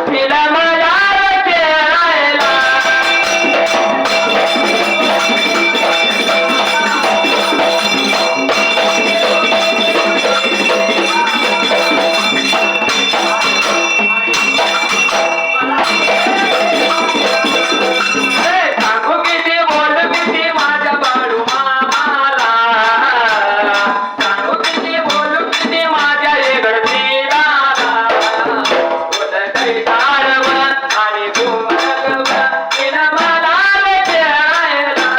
तिला मला खेळायला सांगू किती बोल किती माझ्या बाळू मामाला सांगू किती बोल किती माझ्या एगडतीला काही तारवण आणि घुमगवण तिला मला खेळायला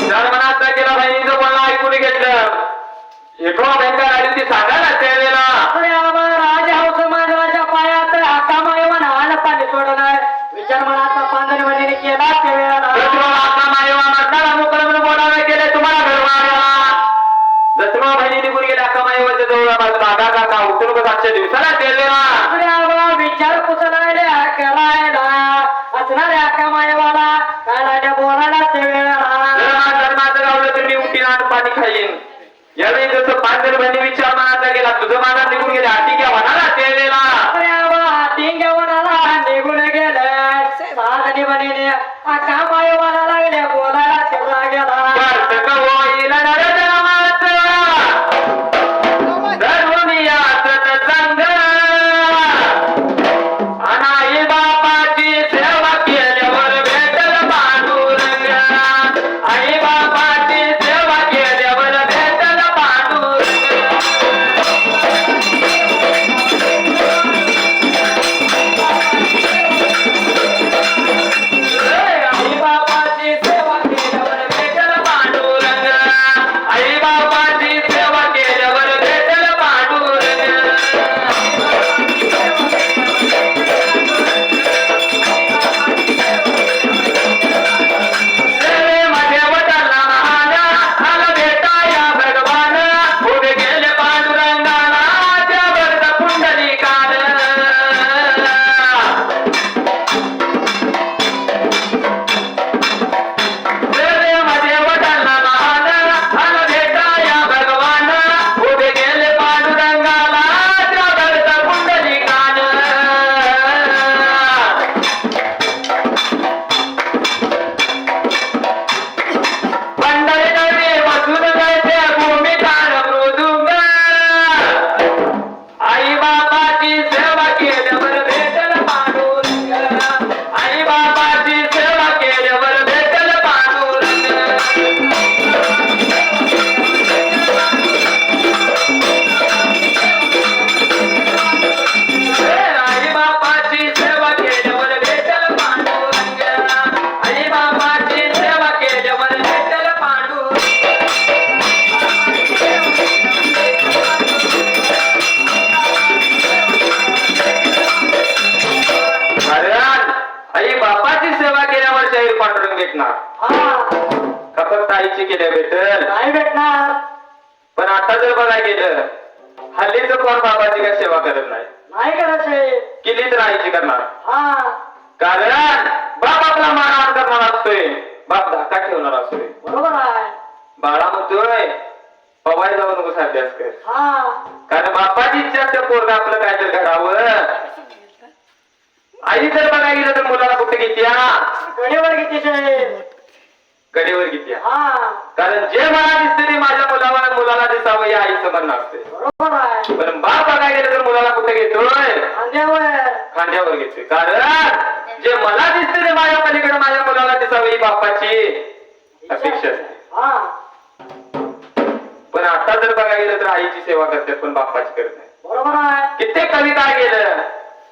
जन्मनाथ गेला बहिणीचं बोलणं ऐकून घेतलं इकडून बँका आली ती सांगा ना त्यावेळेला राजा हौस मानवाच्या पायात आकामा येऊन आला पाणी सोडणार विचार मनाचा पांढरी वडीने केला त्या वेळेला बोलायला गेले तुम्हाला घरवाड्याला दसरा बहिणी निघून गेले अक्कामाईवरच्या जवळ काका काका उठून आजच्या दिवसाला त्यावेळेला विचार पुसलायला करायला असणाऱ्या अकामायवाला काय बोलायला त्या वेळेला माझं गावलं तर मी उठीन आणि पाणी खाईन यावेळी जसं पांढर बहिणी विचार मनाचा गेला तुझं मागा निघून गेले आठी घ्या म्हणाला त्यावेळेला निघून गेलं साधनी बनीने अकामायवाला लागल्या बोलायला तेवढा गेला होईल नरजन्माचं धर्मनियाचं संग अनाई बापाची सेवा केल्यावर भेटल पांडुरंग आई बापाची सेवा केल्यावर भेटल पांडुरंग आई बापाची सेवा केल्यावर भेटल पांडुरंग आई बापाची सेवा केल्यावर भेटल पांडुरंग मध्ये वटाला महान आला भेटा या भगवान उभे गेले पांडुरंगाला त्या भरत पुंडलिकान मध्ये वटाला महान आला भेटा या भगवान उभे गेले पांडुरंगाला त्या भरत पुंडलिकान पंढरीकडे बसून जायचे भूमिकार मृदुंग आई बापाची सेवा केल्यावर भेटल पांडुरंग आई बापाची सेवा केल्यावर भेटल पांडुरंग आई बापाची सेवा केल्यावर भेटल पांडुरंग आई बापाची सेवा केल्यावर भेटल पांडुरंग अरे आई बापाची सेवा केल्यावर शाहीर पांडुरंग भेटणार का फक्त आईची केल्या भेटल नाही भेटणार पण आता जर बघायला गेलं हल्लीच कोण बापाची काय सेवा करत नाही नाही करायचे केली तर आईची करणार हा कारण बाप आपला मान करणार असतोय बाप धाका ठेवणार असतोय बरोबर आहे बाळा म्हणतोय पवाय जाऊ नको अभ्यास कर हा कारण बापाची इच्छा असते पोरगा आपलं काय तर घडावं आई जर बघायला गेलं तर मुलाला कुठे घेत्या गडीवर किती कडेवर घेत्या हा कारण जे मला दिसते ते माझ्या मुलाला दिसावं या आईचं म्हणणं असते बरोबर आहे पण बाप बघायला गेलं तर मुलाला कुठे घेतोय खांद्यावर घेतोय कारण जे मला दिसते ते माझ्या पलीकडे माझ्या मुलाला दिसावं ही बापाची अपेक्षा असते हा पण आता जर बघायला गेलं तर आईची सेवा करतात पण बापाची करत नाही बरोबर आहे कित्येक कवी काय गेलं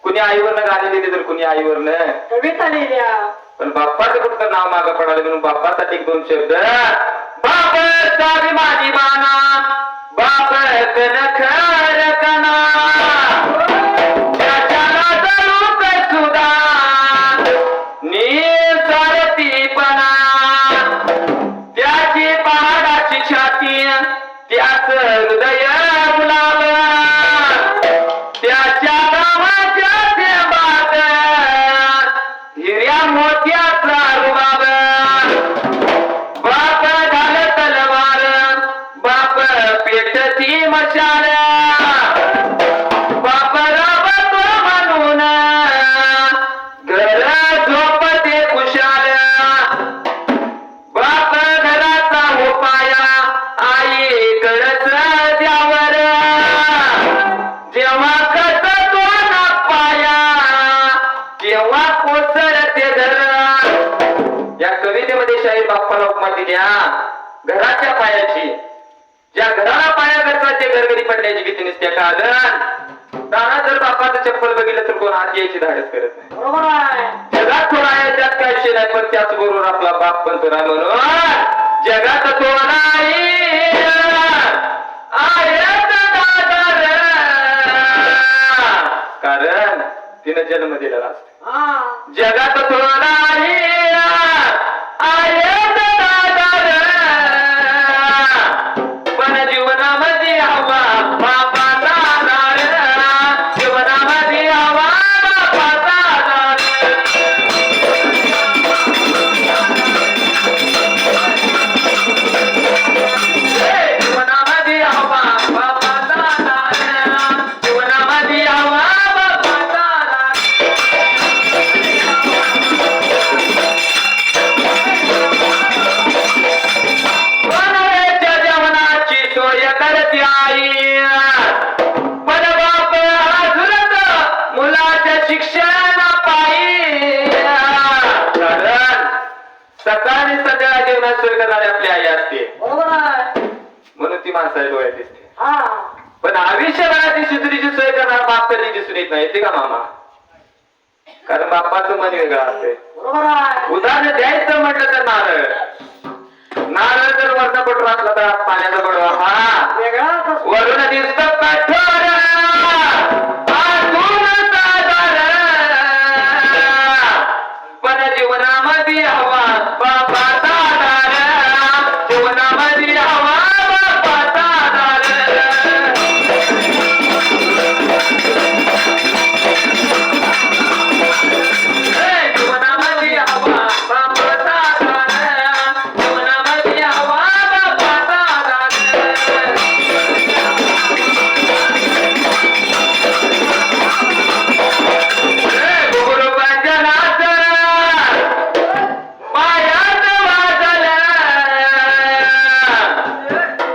कुणी आईवरनं गाणे लिहिले तर कुणी आईवरनं कविता लिहिल्या पण बाप्पाचं कुठं नाव मागं पडालं म्हणून बाप्पासाठी एक दोन शब्द बाप सावी माझी बाना बाप खर कना त्याच्याला जरूर सुधा निसारतीपणा त्याची पहाडाची छाती त्याच हृदय गुलाब त्याच्या गावाच्या शाहीर बाप्पाला उपमा दिल्या घराच्या पायाची. ज्या घराला पाया घरचा ते घरगरी पडण्याची भीती नसते. कारण दाना जर बाप्पाचं चप्पल बघितलं तर कोण आत यायची धाडस करत नाही. बरोबर आहे. जगात थोडा आहे त्यात काय विषय नाही, पण त्याचबरोबर आपला बाप पण थोडा म्हणून जगात तो नाही कारण तिनं जन्म दिलेला असतो. हा जगात तो नाही पण जीवनामध्ये हवा बापाचा आधार. जीवनामध्ये हवा बापाचा आधार. जीवनामध्ये हवा बापाचा आधार. जीवनामध्ये हवा बापाचा आधार. बनवायच्या जेवणाची सोय करते आई. पण बाप झुलत मुलाच्या शिक्षणा पायी. कारण सकाळी संध्याकाळी जेवणात सोय करणारी आपली आई असते, बरोबर आहे. म्हणून ती माणसाच्या डोळ्यात दिसते. हा पण आयुष्यभराची शिजरीची सोय करणारा बाप कधी दिसून येत नाही. येते का मामा? कारण बापाचं मन वेगळं असते. बरोबर आहे. उदाहरण द्यायचं म्हटलं तर नारळ. नारळ जर वरचा पटून असला तर आत पाण्याचा पडवा हा वेगळाच असतो. वरून दिसत कठोर आतून साधार. पण जीवनामध्ये हवा बापाचा आधार. जीवनामध्ये हवा बापाचा आधार. जीवनामध्ये हवा बापाचा आधार. जीवनामध्ये हवा बापाचा आधार. गुरु पंजनाथ पायात वाजलं.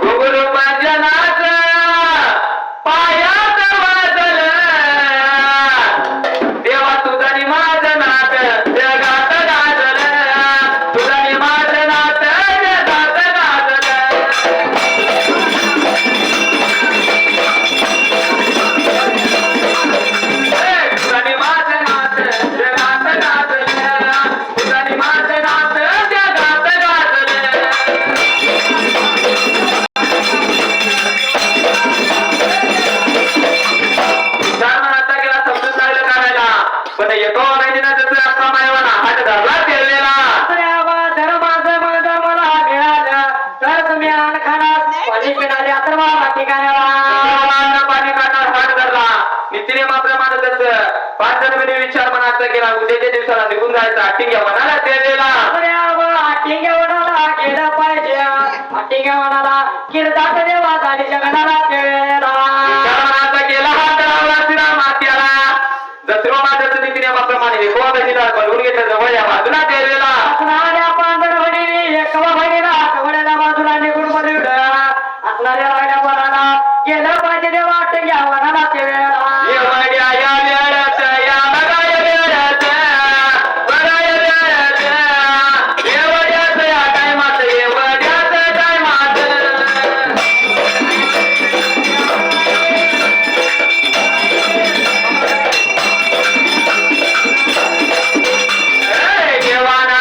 गुरु पंजनाथ पायात वाजलं. देवा तुझा नि माझं नाथ जगात गाजलं. तुझा नि माझं नाथ जगात गाजलं. तुझा नि माझं नाथ जगात गाजलं. तुझा नि माझं नाथ जगात गाजलं. विचार मनाचा गेला समजून लागलं करायला. पण येतो महिन्यानं जसं असा मायवाना हात धरला फिरलेला. दुसऱ्या धर्माचं मग मला मिळालं तर तुम्ही अन्न खाणार पाणी पिणारे अथर्वा ठिकाणाला. अन्न पाणी काढणार हात धरला. नित्यनेमाप्रमाणे जसं 5 जन्मीने विचार मनाचा केला. उद्याच्या दिवसाला निघून जायचा टिंग्या मनाला फिरलेला. आटिंग्या वडाला गेलं पाहिजे. आटिंग्या वडाला किरदाट देवा झाली जगणाला केला. विचार मनाचा केला हात लावला श्रीराम मात्याला. जसरो माझ्याच नित्यनेमाप्रमाणे एकोवा बहिणीला बोलवून घेतलं जवळ या बाजूला फिरलेला. असणाऱ्या पांढरवडीने एकवा बहिणीला कवड्याला बाजूला निघून बरवड. असणाऱ्या राड्या वडाला गेलं पाहिजे देवा आटिंग्या वडाला एवढ्या या वेळात या बघाय वेळात बघाय वेळात एवढ्याच या टायमात एवढ्याच टायमात. देवाना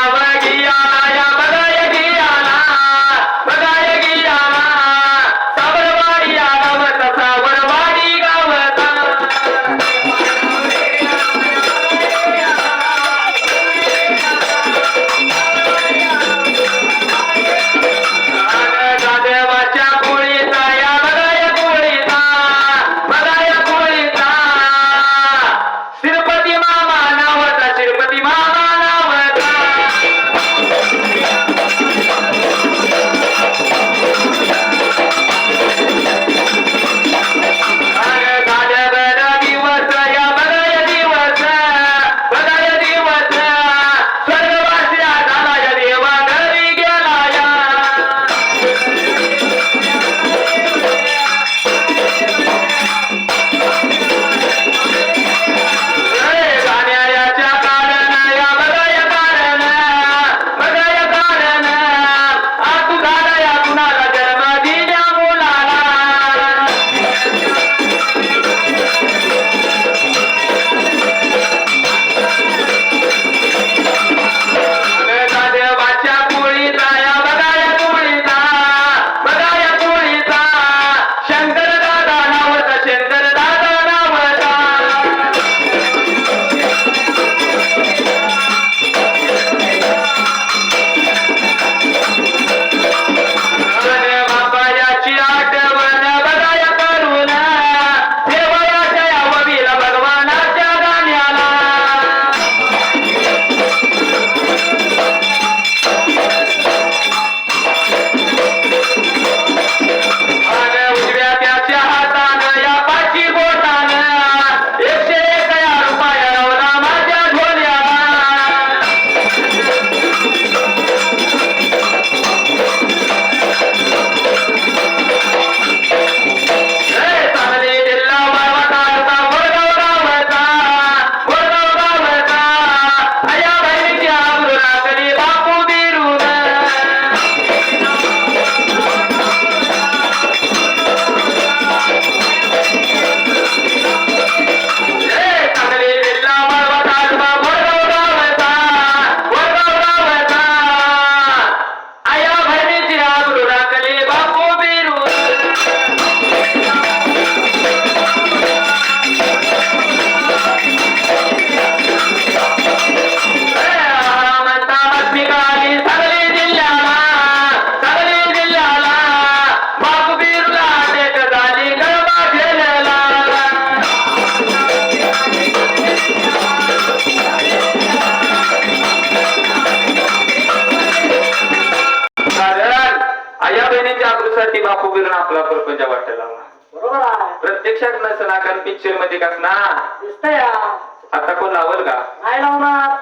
बापू बिरून आपला परपंच वाटायला लावला. बरोबर आहे प्रत्यक्षात नसला कारण पिक्चर मध्ये कसणार दिसतंय आता कोण लावल का? नाही लावणार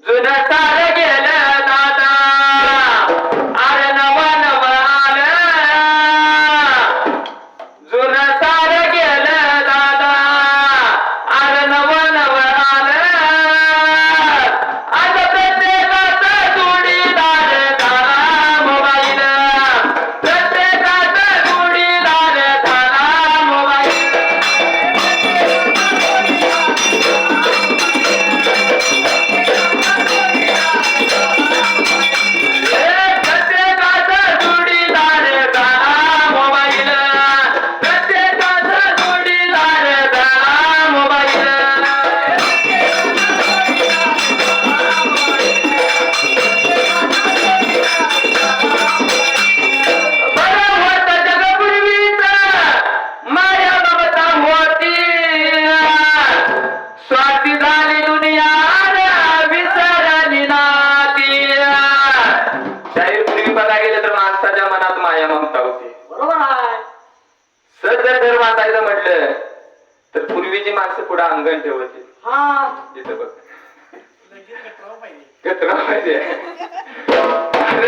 जुनं सारं गेलं दादा अरे नवं नवं आलं जुनं सारं गेलं दादा अरे नवं नवं आलं आता प्रत्येकाचा जोडीदार झाला मोबाईल प्रत्येकाचा जोडीदार झाला मोबाईल प्रत्येकाचा जोडीदार झाला मोबाईल प्रत्येकाचा जोडीदार झाला मोबाईल बरं होतं जगपूर्वीच माया ममता होती स्वार्थी झाली दुनिया विसरली नाती शाहीर पूर्वी बघायला गेलं तर माणसाच्या मनात माया ममता होती. बरोबर आहे सर जर घर बांधायचं म्हटलं तर पूर्वीची माणसं पुढे अंगण ठेवायची हा तिथं बघ कचरा पाहिजे अरे,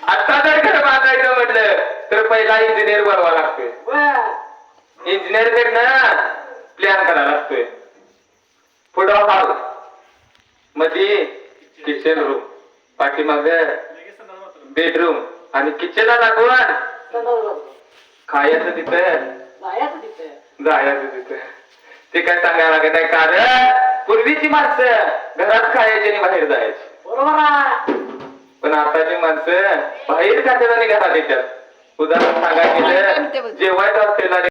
आता जर घर बांधायचं म्हटलं तर पहिला इंजिनियर बनवा लागतोय बर इंजिनियर कडनं प्लॅन करायला लागतोय पुढं हॉल मध्ये किचन रूम पाठीमाग बेडरूम आणि किचनला लागून खायचं तिथं जायचं तिथे जायचं तिथं ते काय सांगायला लागत आहे कारण पूर्वीची माणसं घरात खायची आणि बाहेर जायची बरोबर आहे पण आताची माणसं बाहेर खात्यात आणि घरात येतात उदाहरण सांगायचं जेवायचं असेल आणि